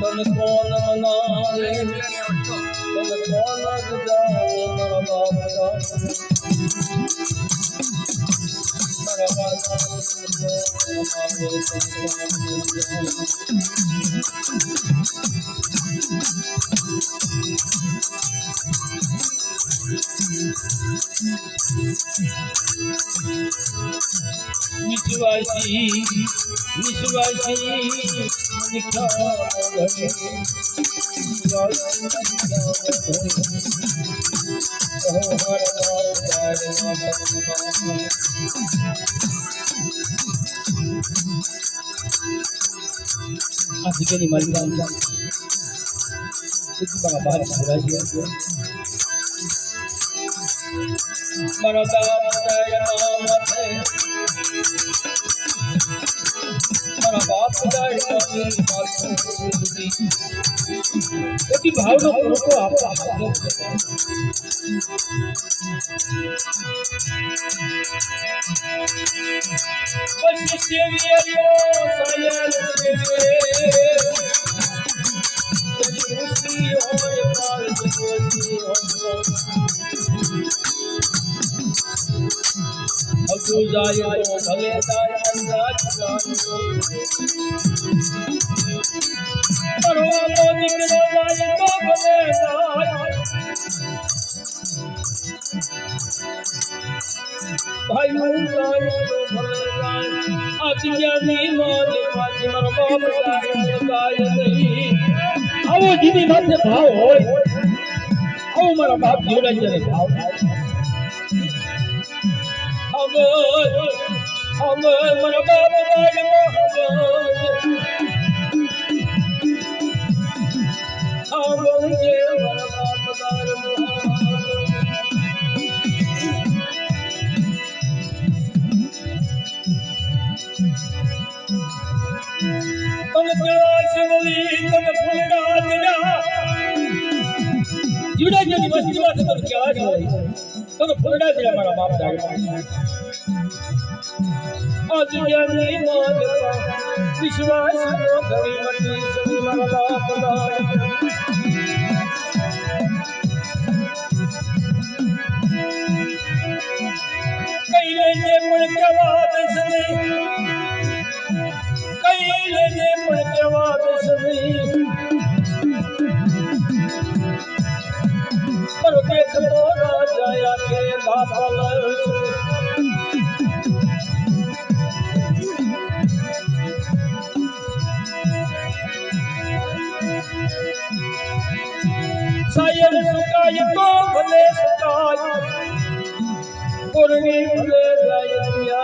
तन कौन मनावे तन कौन गुजारे मेरा बाप का मेरा बाप विश्वासी विश्वासी लिखा Asyik ni mari kita. Itu bangga bahasa Malaysia. Marada daya mate. Mara baap daya mate. Eti भावना को आप बस सेवियो सायल सेवे खुशी होए पाल खुशी हो अगु जायो भले दाय अंदाज जानो परवानो निकलो जाए तो भले दाय भाई मुंडाई तो भले दाय आतिया नी मौज पाच मर बाप दाय नहीं आवो जीनी माथे भाव होय आओ मारा बाप जीवड़ा जने भाव हम मारा बाप दाय हम जे मारा बाप दाय तन शिवली तन फुलड़ा दिया जीवड़ा जनी मस्ती बात तन क्या है तन फुलड़ा दिया मारा बाप दाई आज ज्ञानी मान विश्वास को धरी मती सभी मारा बाप दाई कई ले मुड़ के बात सने लेने पड़ते वापस नहीं पर देख तो राजा के बादल सायर सुकाय तो भले सुकाय पुरनी भले राया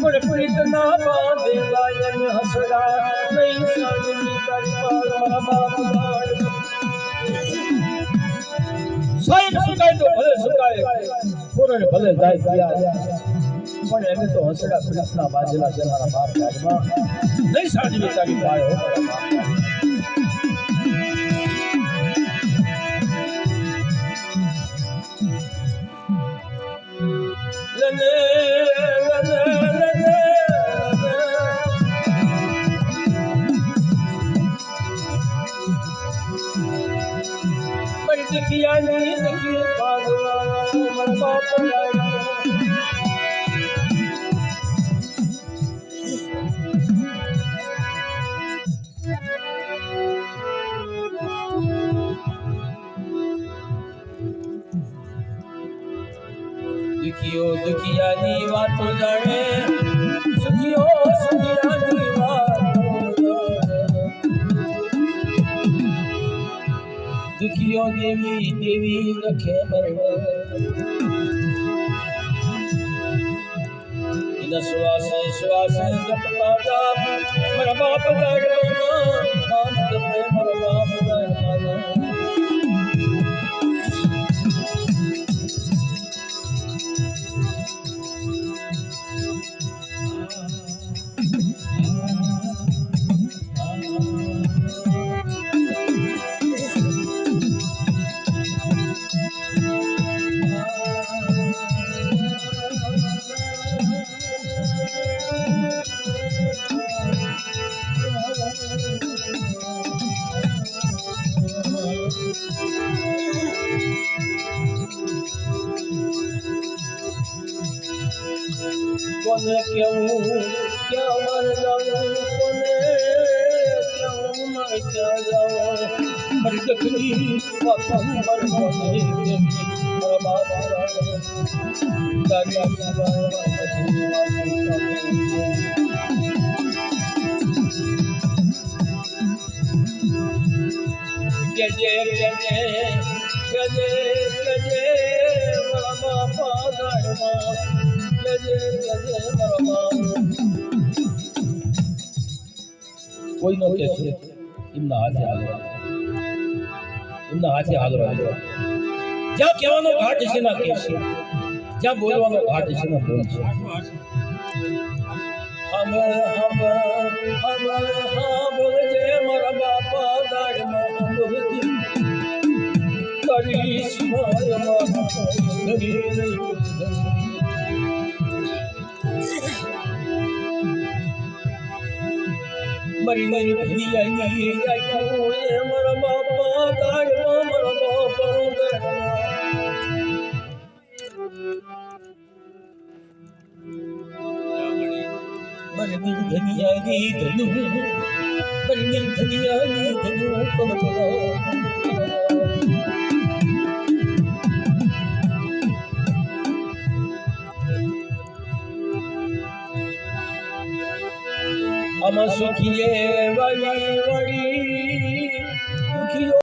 पर प्रीतना बांधे लायन हसड़ा नहीं साजनी कर मारा बाप दाड़ साइन सुकाए तो भले सुकाए पूरे भले जाए दिया पर एमे तो हसड़ा प्रीतना बाजला से मारा बाप दाड़ नहीं साजनी कर पायो मारा बाप लने देखिया नहीं देखिए पागल मन बाप देखियो दुखिया नी बात जाने सुखियो सुखिया नी बात दुखियो देवी देवी रखे मरवा इन श्वास जपता जा मेरा बाप दागना नाम जपे मेरा बाप दागना કોને કેવું ક્યાં મર જાઉં કોને કેવું મર ક્યાં જાઉં મારી દખની વાતો પર કોને કેવી મારા બાબા તારી ગજે મારા બાપા ગાડમાં ગજે મારા બાપા કોઈ નો કે છે એમના હાથે આગળ જ્યાં કહેવાનો ઘાટ છે ના કહેશે જ્યાં બોલવાનો ઘાટ છે ના બોલશે બોલજે મારા બાપા ગાડમાં બોલજે તારી સિવાય મારી મારી ભૈયાની મારા બાપા ગાડમાં મારા બાપા મારી ધનિયાની ધનુ મારી ધનિયાની ધનુ આમાં સુખીએ વાળી વાળી સુખીઓ